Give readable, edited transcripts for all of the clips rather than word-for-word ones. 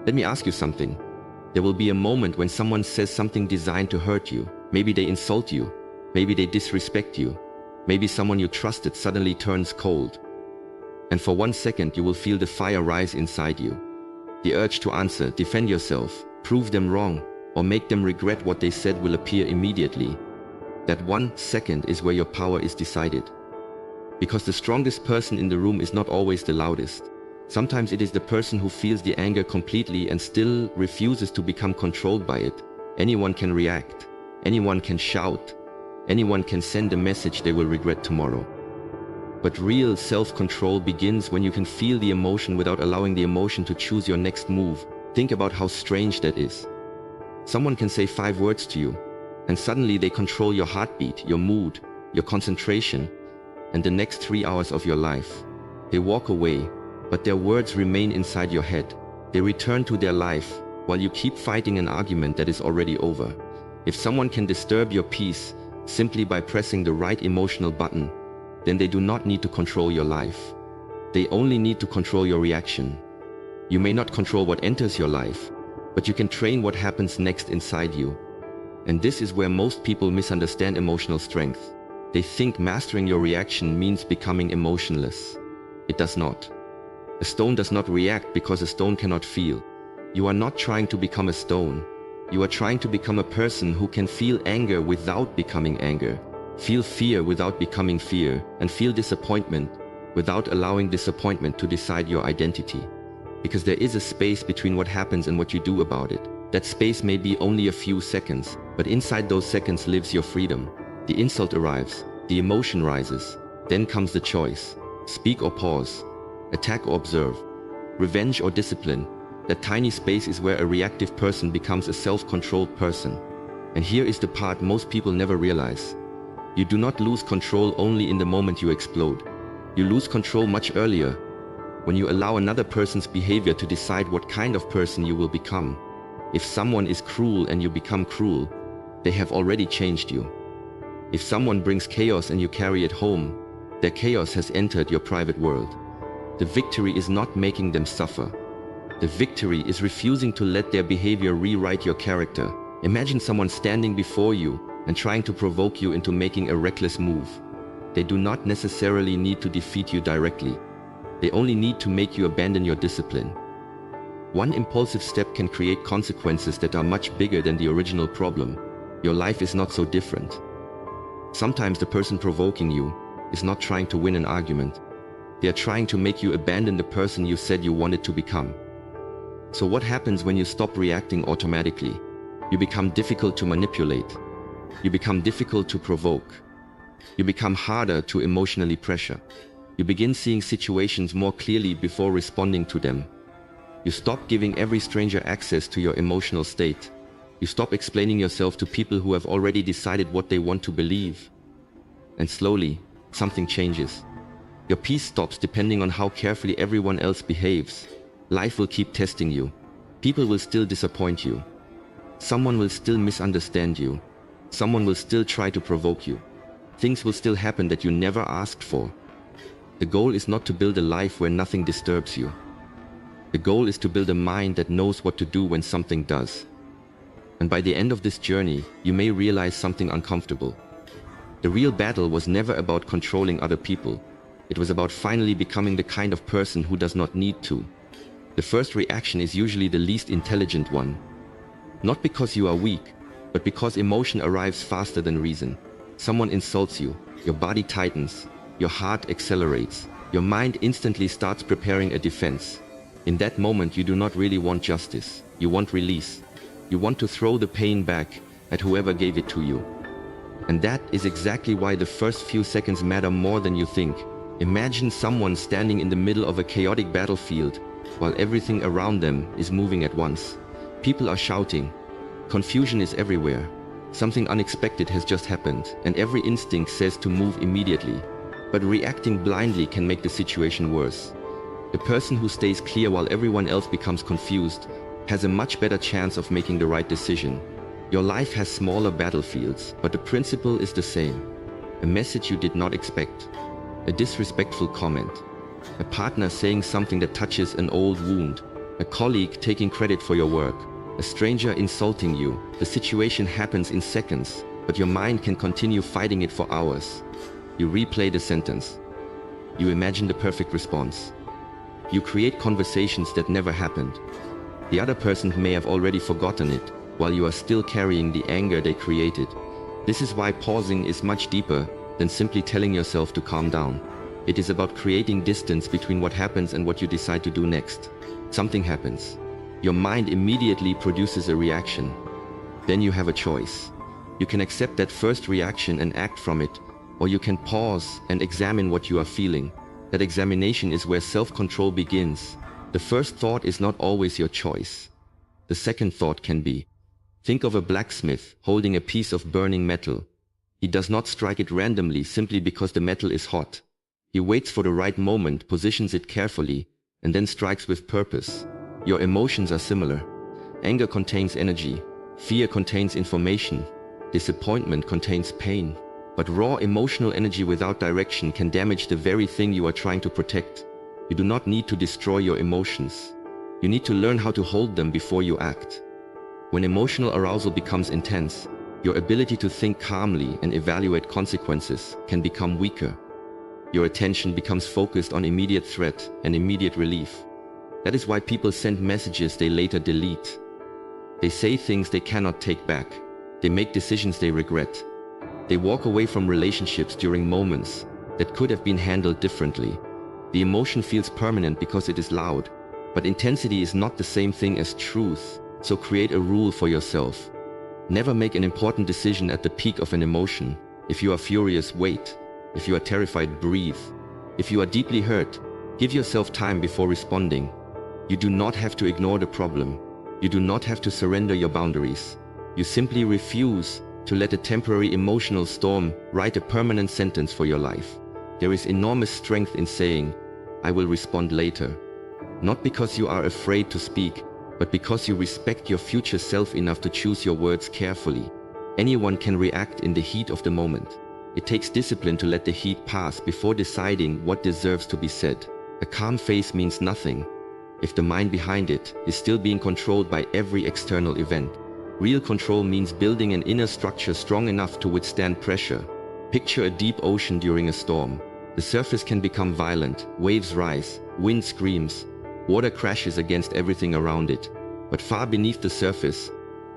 Let me ask you something. There will be a moment when someone says something designed to hurt you. Maybe they insult you. Maybe they disrespect you. Maybe someone you trusted suddenly turns cold. And for 1 second you will feel the fire rise inside you. The urge to answer, defend yourself, prove them wrong, or make them regret what they said will appear immediately. That 1 second is where your power is decided. Because the strongest person in the room is not always the loudest. Sometimes it is the person who feels the anger completely and still refuses to become controlled by it. Anyone can react. Anyone can shout. Anyone can send a message they will regret tomorrow. But real self-control begins when you can feel the emotion without allowing the emotion to choose your next move. Think about how strange that is. Someone can say 5 words to you, and suddenly they control your heartbeat, your mood, your concentration, and the next 3 hours of your life. They walk away, but their words remain inside your head. They return to their life, while you keep fighting an argument that is already over. If someone can disturb your peace simply by pressing the right emotional button, then they do not need to control your life. They only need to control your reaction. You may not control what enters your life, but you can train what happens next inside you. And this is where most people misunderstand emotional strength. They think mastering your reaction means becoming emotionless. It does not. A stone does not react because a stone cannot feel. You are not trying to become a stone. You are trying to become a person who can feel anger without becoming anger, feel fear without becoming fear, and feel disappointment without allowing disappointment to decide your identity. Because there is a space between what happens and what you do about it. That space may be only a few seconds, but inside those seconds lives your freedom. The insult arrives, the emotion rises, then comes the choice. Speak or pause, attack or observe, revenge or discipline. That tiny space is where a reactive person becomes a self-controlled person. And here is the part most people never realize. You do not lose control only in the moment you explode. You lose control much earlier, when you allow another person's behavior to decide what kind of person you will become. If someone is cruel and you become cruel, they have already changed you. If someone brings chaos and you carry it home, their chaos has entered your private world. The victory is not making them suffer. The victory is refusing to let their behavior rewrite your character. Imagine someone standing before you and trying to provoke you into making a reckless move. They do not necessarily need to defeat you directly. They only need to make you abandon your discipline. One impulsive step can create consequences that are much bigger than the original problem. Your life is not so different. Sometimes the person provoking you is not trying to win an argument. They are trying to make you abandon the person you said you wanted to become. So what happens when you stop reacting automatically? You become difficult to manipulate. You become difficult to provoke. You become harder to emotionally pressure. You begin seeing situations more clearly before responding to them. You stop giving every stranger access to your emotional state. You stop explaining yourself to people who have already decided what they want to believe. And slowly, something changes. Your peace stops depending on how carefully everyone else behaves. Life will keep testing you. People will still disappoint you. Someone will still misunderstand you. Someone will still try to provoke you. Things will still happen that you never asked for. The goal is not to build a life where nothing disturbs you. The goal is to build a mind that knows what to do when something does. And by the end of this journey, you may realize something uncomfortable. The real battle was never about controlling other people. It was about finally becoming the kind of person who does not need to. The first reaction is usually the least intelligent one. Not because you are weak, but because emotion arrives faster than reason. Someone insults you, your body tightens, your heart accelerates, your mind instantly starts preparing a defense. In that moment, you do not really want justice. You want release. You want to throw the pain back at whoever gave it to you. And that is exactly why the first few seconds matter more than you think. Imagine someone standing in the middle of a chaotic battlefield while everything around them is moving at once. People are shouting. Confusion is everywhere. Something unexpected has just happened, and every instinct says to move immediately. But reacting blindly can make the situation worse. The person who stays clear while everyone else becomes confused has a much better chance of making the right decision. Your life has smaller battlefields, but the principle is the same. A message you did not expect. A disrespectful comment. A partner saying something that touches an old wound. A colleague taking credit for your work, a stranger insulting you. The situation happens in seconds, but your mind can continue fighting it for hours. You replay the sentence. You imagine the perfect response. You create conversations that never happened. The other person may have already forgotten it, while you are still carrying the anger they created. This is why pausing is much deeper than simply telling yourself to calm down. It is about creating distance between what happens and what you decide to do next. Something happens. Your mind immediately produces a reaction. Then you have a choice. You can accept that first reaction and act from it, or you can pause and examine what you are feeling. That examination is where self-control begins. The first thought is not always your choice. The second thought can be. Think of a blacksmith holding a piece of burning metal. He does not strike it randomly simply because the metal is hot. He waits for the right moment, positions it carefully, and then strikes with purpose. Your emotions are similar. Anger contains energy. Fear contains information. Disappointment contains pain. But raw emotional energy without direction can damage the very thing you are trying to protect. You do not need to destroy your emotions. You need to learn how to hold them before you act. When emotional arousal becomes intense, your ability to think calmly and evaluate consequences can become weaker. Your attention becomes focused on immediate threat and immediate relief. That is why people send messages they later delete. They say things they cannot take back. They make decisions they regret. They walk away from relationships during moments that could have been handled differently. The emotion feels permanent because it is loud, but intensity is not the same thing as truth, so create a rule for yourself. Never make an important decision at the peak of an emotion. If you are furious, wait. If you are terrified, breathe. If you are deeply hurt, give yourself time before responding. You do not have to ignore the problem. You do not have to surrender your boundaries. You simply refuse to let a temporary emotional storm write a permanent sentence for your life. There is enormous strength in saying, I will respond later. Not because you are afraid to speak, but because you respect your future self enough to choose your words carefully. Anyone can react in the heat of the moment. It takes discipline to let the heat pass before deciding what deserves to be said. A calm face means nothing if the mind behind it is still being controlled by every external event. Real control means building an inner structure strong enough to withstand pressure. Picture a deep ocean during a storm. The surface can become violent, waves rise, wind screams, water crashes against everything around it. But far beneath the surface,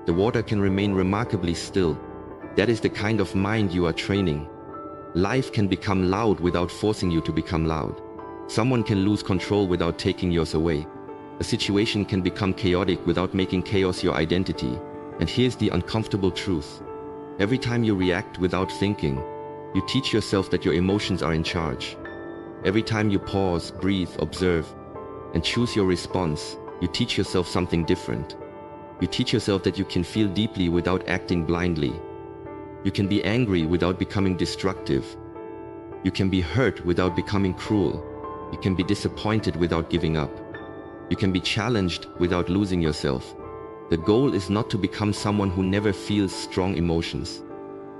the water can remain remarkably still. That is the kind of mind you are training. Life can become loud without forcing you to become loud. Someone can lose control without taking yours away. A situation can become chaotic without making chaos your identity. And here's the uncomfortable truth. Every time you react without thinking, you teach yourself that your emotions are in charge. Every time you pause, breathe, observe, and choose your response, you teach yourself something different. You teach yourself that you can feel deeply without acting blindly. You can be angry without becoming destructive. You can be hurt without becoming cruel. You can be disappointed without giving up. You can be challenged without losing yourself. The goal is not to become someone who never feels strong emotions.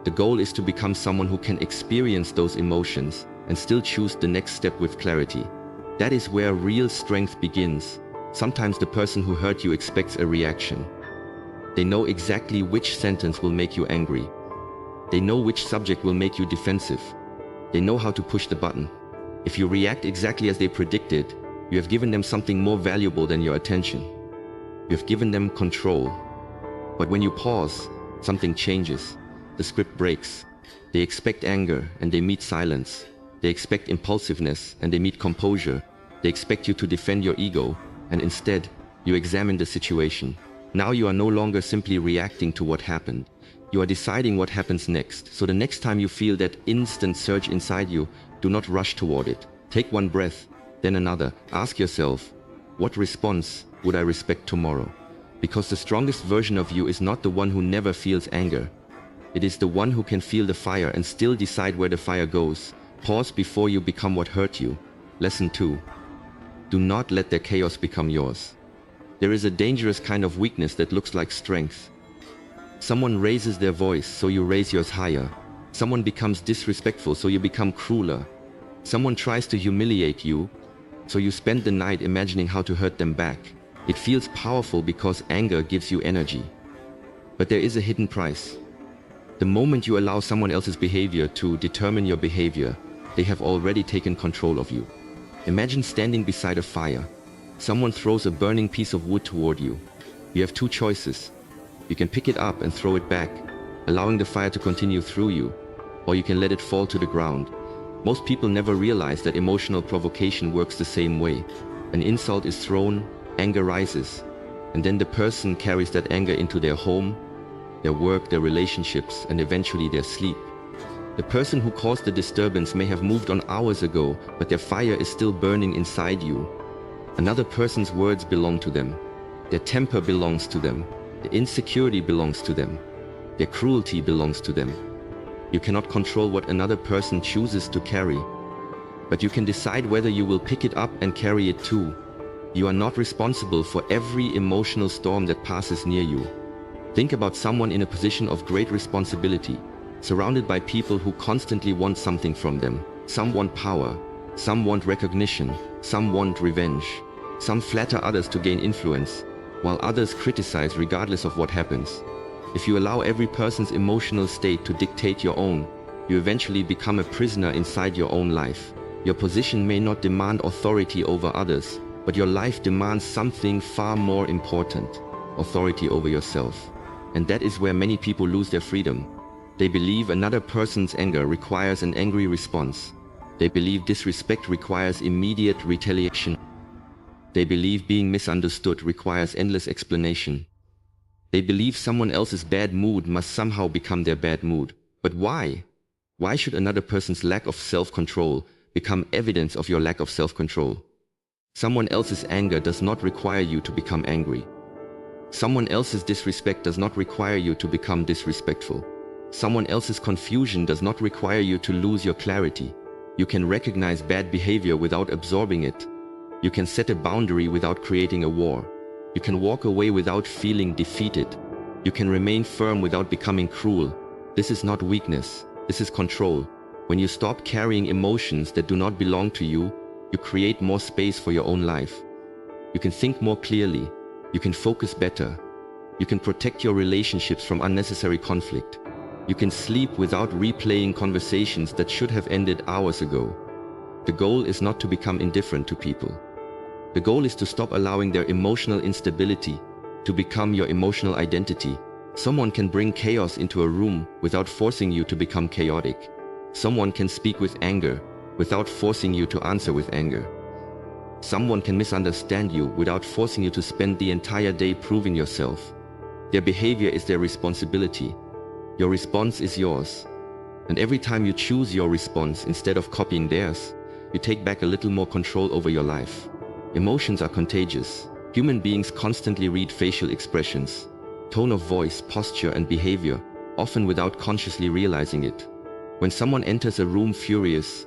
The goal is to become someone who can experience those emotions and still choose the next step with clarity. That is where real strength begins. Sometimes the person who hurt you expects a reaction. They know exactly which sentence will make you angry. They know which subject will make you defensive. They know how to push the button. If you react exactly as they predicted, you have given them something more valuable than your attention. You have given them control. But when you pause, something changes. The script breaks. They expect anger and they meet silence. They expect impulsiveness and they meet composure. They expect you to defend your ego, and instead, you examine the situation. Now you are no longer simply reacting to what happened. You are deciding what happens next. So the next time you feel that instant surge inside you, do not rush toward it. Take one breath, then another. Ask yourself, what response would I respect tomorrow? Because the strongest version of you is not the one who never feels anger. It is the one who can feel the fire and still decide where the fire goes. Pause before you become what hurt you. Lesson 2. Do not let their chaos become yours. There is a dangerous kind of weakness that looks like strength. Someone raises their voice, so you raise yours higher. Someone becomes disrespectful, so you become crueler. Someone tries to humiliate you, so you spend the night imagining how to hurt them back. It feels powerful because anger gives you energy. But there is a hidden price. The moment you allow someone else's behavior to determine your behavior, they have already taken control of you. Imagine standing beside a fire. Someone throws a burning piece of wood toward you. You have two choices. You can pick it up and throw it back, allowing the fire to continue through you, or you can let it fall to the ground. Most people never realize that emotional provocation works the same way. An insult is thrown, anger rises, and then the person carries that anger into their home, their work, their relationships, and eventually their sleep. The person who caused the disturbance may have moved on hours ago, but their fire is still burning inside you. Another person's words belong to them. Their temper belongs to them. Their insecurity belongs to them. Their cruelty belongs to them. You cannot control what another person chooses to carry, but you can decide whether you will pick it up and carry it too. You are not responsible for every emotional storm that passes near you. Think about someone in a position of great responsibility, surrounded by people who constantly want something from them. Some want power, some want recognition, some want revenge. Some flatter others to gain influence, while others criticize regardless of what happens. If you allow every person's emotional state to dictate your own, you eventually become a prisoner inside your own life. Your position may not demand authority over others, but your life demands something far more important: authority over yourself. And that is where many people lose their freedom. They believe another person's anger requires an angry response. They believe disrespect requires immediate retaliation. They believe being misunderstood requires endless explanation. They believe someone else's bad mood must somehow become their bad mood. But why? Why should another person's lack of self-control become evidence of your lack of self-control? Someone else's anger does not require you to become angry. Someone else's disrespect does not require you to become disrespectful. Someone else's confusion does not require you to lose your clarity. You can recognize bad behavior without absorbing it. You can set a boundary without creating a war. You can walk away without feeling defeated. You can remain firm without becoming cruel. This is not weakness. This is control. When you stop carrying emotions that do not belong to you, you create more space for your own life. You can think more clearly. You can focus better. You can protect your relationships from unnecessary conflict. You can sleep without replaying conversations that should have ended hours ago. The goal is not to become indifferent to people. The goal is to stop allowing their emotional instability to become your emotional identity. Someone can bring chaos into a room without forcing you to become chaotic. Someone can speak with anger without forcing you to answer with anger. Someone can misunderstand you without forcing you to spend the entire day proving yourself. Their behavior is their responsibility. Your response is yours. And every time you choose your response instead of copying theirs, you take back a little more control over your life. Emotions are contagious. Human beings constantly read facial expressions, tone of voice, posture, and behavior, often without consciously realizing it. When someone enters a room furious,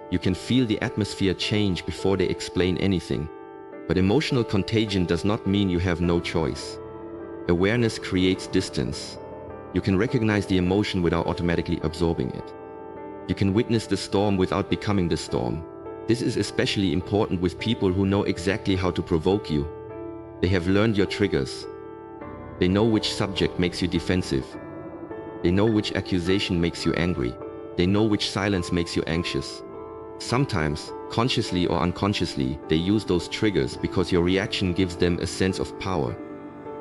you can feel the atmosphere change before they explain anything. But emotional contagion does not mean you have no choice. Awareness creates distance. You can recognize the emotion without automatically absorbing it. You can witness the storm without becoming the storm. This is especially important with people who know exactly how to provoke you. They have learned your triggers. They know which subject makes you defensive. They know which accusation makes you angry. They know which silence makes you anxious. Sometimes, consciously or unconsciously, they use those triggers because your reaction gives them a sense of power.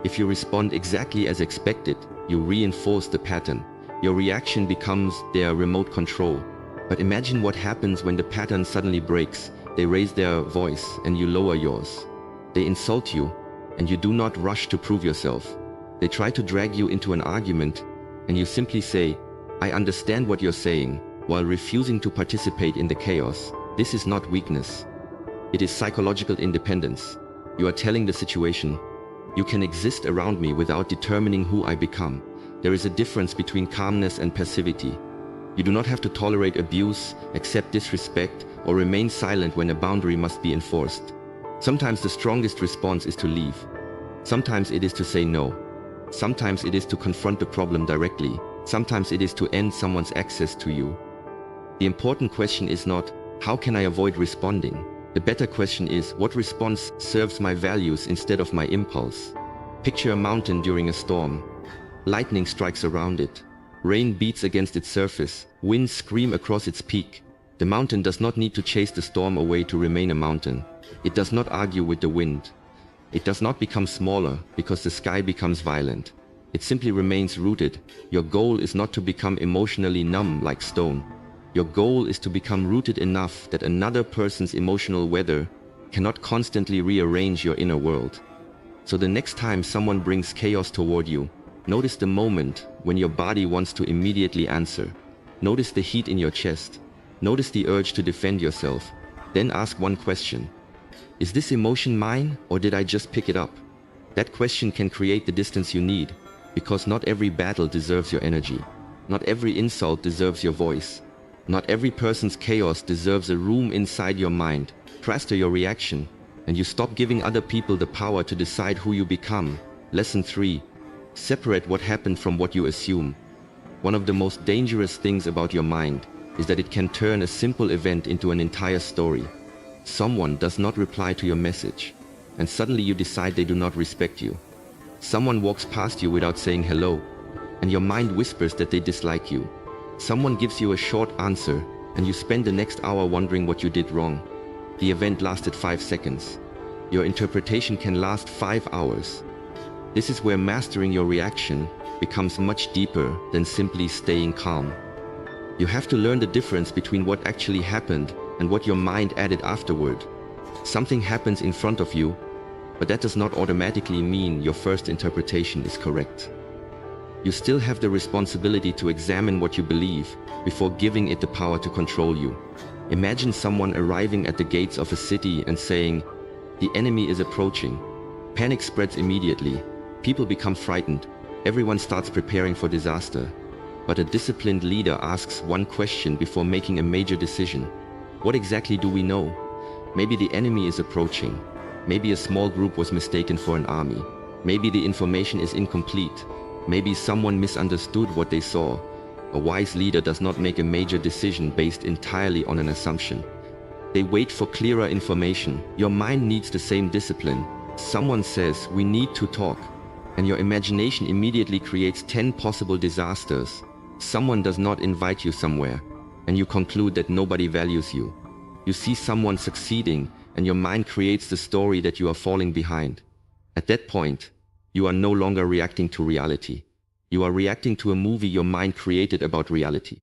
If you respond exactly as expected, you reinforce the pattern. Your reaction becomes their remote control. But imagine what happens when the pattern suddenly breaks. They raise their voice and you lower yours. They insult you and you do not rush to prove yourself. They try to drag you into an argument and you simply say, "I understand what you're saying," while refusing to participate in the chaos. This is not weakness. It is psychological independence. You are telling the situation, "You can exist around me without determining who I become." There is a difference between calmness and passivity. You do not have to tolerate abuse, accept disrespect, or remain silent when a boundary must be enforced. Sometimes the strongest response is to leave. Sometimes it is to say no. Sometimes it is to confront the problem directly. Sometimes it is to end someone's access to you. The important question is not, how can I avoid responding? The better question is, what response serves my values instead of my impulse? Picture a mountain during a storm. Lightning strikes around it. Rain beats against its surface. Winds scream across its peak. The mountain does not need to chase the storm away to remain a mountain. It does not argue with the wind. It does not become smaller because the sky becomes violent. It simply remains rooted. Your goal is not to become emotionally numb like stone. Your goal is to become rooted enough that another person's emotional weather cannot constantly rearrange your inner world. So the next time someone brings chaos toward you, notice the moment when your body wants to immediately answer. Notice the heat in your chest. Notice the urge to defend yourself. Then ask one question. Is this emotion mine, or did I just pick it up? That question can create the distance you need, because not every battle deserves your energy. Not every insult deserves your voice. Not every person's chaos deserves a room inside your mind. Master your reaction, and you stop giving other people the power to decide who you become. Lesson 3. Separate what happened from what you assume. One of the most dangerous things about your mind is that it can turn a simple event into an entire story. Someone does not reply to your message, and suddenly you decide they do not respect you. Someone walks past you without saying hello, and your mind whispers that they dislike you. Someone gives you a short answer, and you spend the next hour wondering what you did wrong. The event lasted 5 seconds. Your interpretation can last 5 hours. This is where mastering your reaction becomes much deeper than simply staying calm. You have to learn the difference between what actually happened and what your mind added afterward. Something happens in front of you, but that does not automatically mean your first interpretation is correct. You still have the responsibility to examine what you believe before giving it the power to control you. Imagine someone arriving at the gates of a city and saying, "The enemy is approaching." Panic spreads immediately. People become frightened. Everyone starts preparing for disaster. But a disciplined leader asks one question before making a major decision. What exactly do we know? Maybe the enemy is approaching. Maybe a small group was mistaken for an army. Maybe the information is incomplete. Maybe someone misunderstood what they saw. A wise leader does not make a major decision based entirely on an assumption. They wait for clearer information. Your mind needs the same discipline. Someone says, "We need to talk," and your imagination immediately creates 10 possible disasters. Someone does not invite you somewhere, and you conclude that nobody values you. You see someone succeeding, and your mind creates the story that you are falling behind. At that point, you are no longer reacting to reality. You are reacting to a movie your mind created about reality.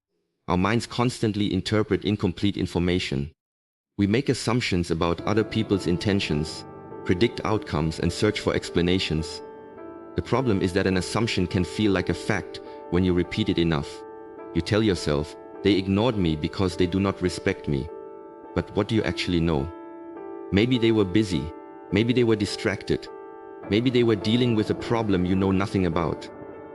Our minds constantly interpret incomplete information. We make assumptions about other people's intentions, predict outcomes, and search for explanations. The problem is that an assumption can feel like a fact when you repeat it enough. You tell yourself, "They ignored me because they do not respect me." But what do you actually know? Maybe they were busy. Maybe they were distracted. Maybe they were dealing with a problem you know nothing about.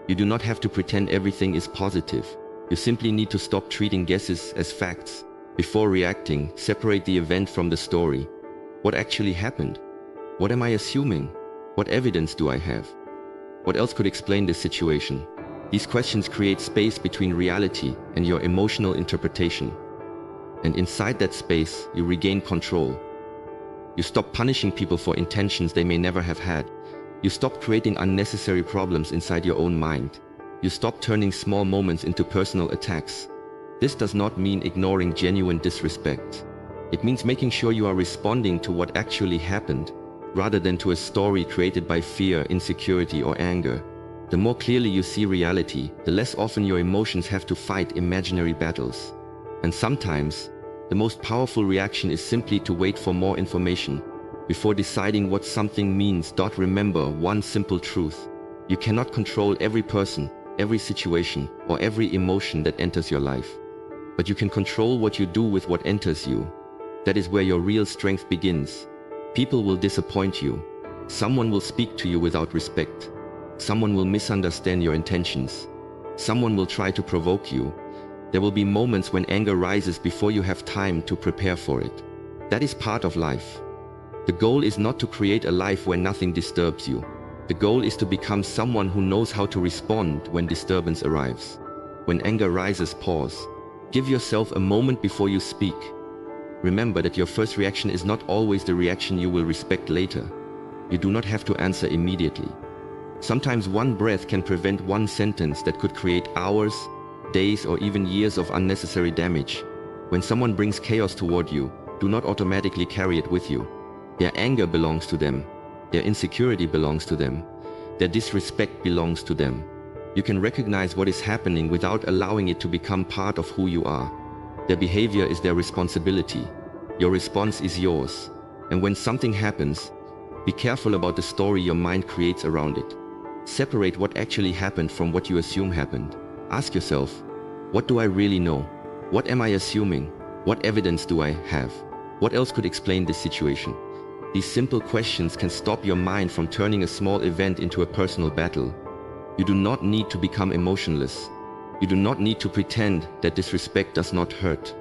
You do not have to pretend everything is positive. You simply need to stop treating guesses as facts. Before reacting, separate the event from the story. What actually happened? What am I assuming? What evidence do I have? What else could explain this situation? These questions create space between reality and your emotional interpretation. And inside that space, you regain control. You stop punishing people for intentions they may never have had. You stop creating unnecessary problems inside your own mind. You stop turning small moments into personal attacks. This does not mean ignoring genuine disrespect. It means making sure you are responding to what actually happened, rather than to a story created by fear, insecurity, or anger. The more clearly you see reality, the less often your emotions have to fight imaginary battles. And sometimes, the most powerful reaction is simply to wait for more information. Before deciding what something means, remember one simple truth. You cannot control every person, every situation, or every emotion that enters your life. But you can control what you do with what enters you. That is where your real strength begins. People will disappoint you. Someone will speak to you without respect. Someone will misunderstand your intentions. Someone will try to provoke you. There will be moments when anger rises before you have time to prepare for it. That is part of life. The goal is not to create a life where nothing disturbs you. The goal is to become someone who knows how to respond when disturbance arrives. When anger rises, pause. Give yourself a moment before you speak. Remember that your first reaction is not always the reaction you will respect later. You do not have to answer immediately. Sometimes one breath can prevent one sentence that could create hours, days, or even years of unnecessary damage. When someone brings chaos toward you, do not automatically carry it with you. Their anger belongs to them. Their insecurity belongs to them. Their disrespect belongs to them. You can recognize what is happening without allowing it to become part of who you are. Their behavior is their responsibility. Your response is yours. And when something happens, be careful about the story your mind creates around it. Separate what actually happened from what you assume happened. Ask yourself, what do I really know? What am I assuming? What evidence do I have? What else could explain this situation? These simple questions can stop your mind from turning a small event into a personal battle. You do not need to become emotionless. You do not need to pretend that disrespect does not hurt.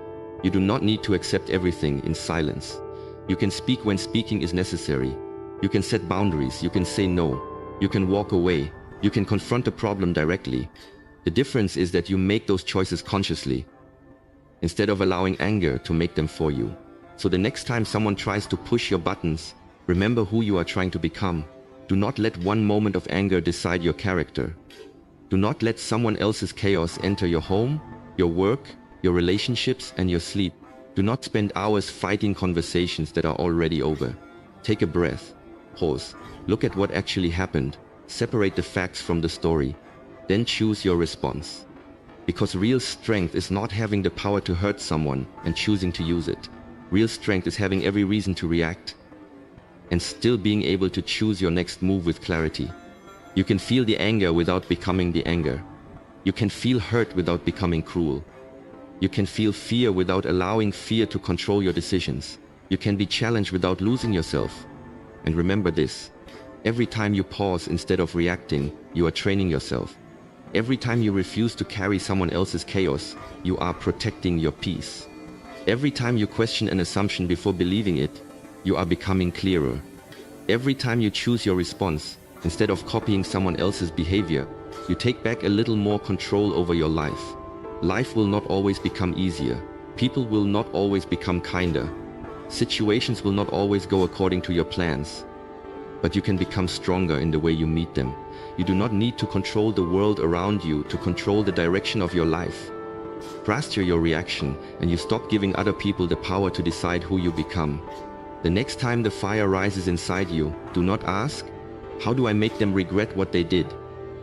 You do not need to accept everything in silence. You can speak when speaking is necessary. You can set boundaries. You can say no. You can walk away. You can confront a problem directly. The difference is that you make those choices consciously, instead of allowing anger to make them for you. So the next time someone tries to push your buttons, remember who you are trying to become. Do not let one moment of anger decide your character. Do not let someone else's chaos enter your home, your work, your relationships, and your sleep. Do not spend hours fighting conversations that are already over. Take a breath, pause, look at what actually happened, separate the facts from the story, then choose your response. Because real strength is not having the power to hurt someone and choosing to use it. Real strength is having every reason to react and still being able to choose your next move with clarity. You can feel the anger without becoming the anger. You can feel hurt without becoming cruel. You can feel fear without allowing fear to control your decisions. You can be challenged without losing yourself. And remember this, every time you pause instead of reacting, you are training yourself. Every time you refuse to carry someone else's chaos, you are protecting your peace. Every time you question an assumption before believing it, you are becoming clearer. Every time you choose your response, instead of copying someone else's behavior, you take back a little more control over your life. Life will not always become easier. People will not always become kinder. Situations will not always go according to your plans. But you can become stronger in the way you meet them. You do not need to control the world around you to control the direction of your life. Master your reaction and you stop giving other people the power to decide who you become. The next time the fire rises inside you, do not ask, how do I make them regret what they did?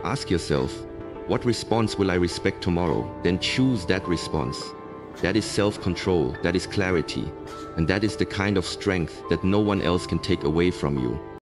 Ask yourself, what response will I respect tomorrow? Then choose that response. That is self-control, that is clarity, and that is the kind of strength that no one else can take away from you.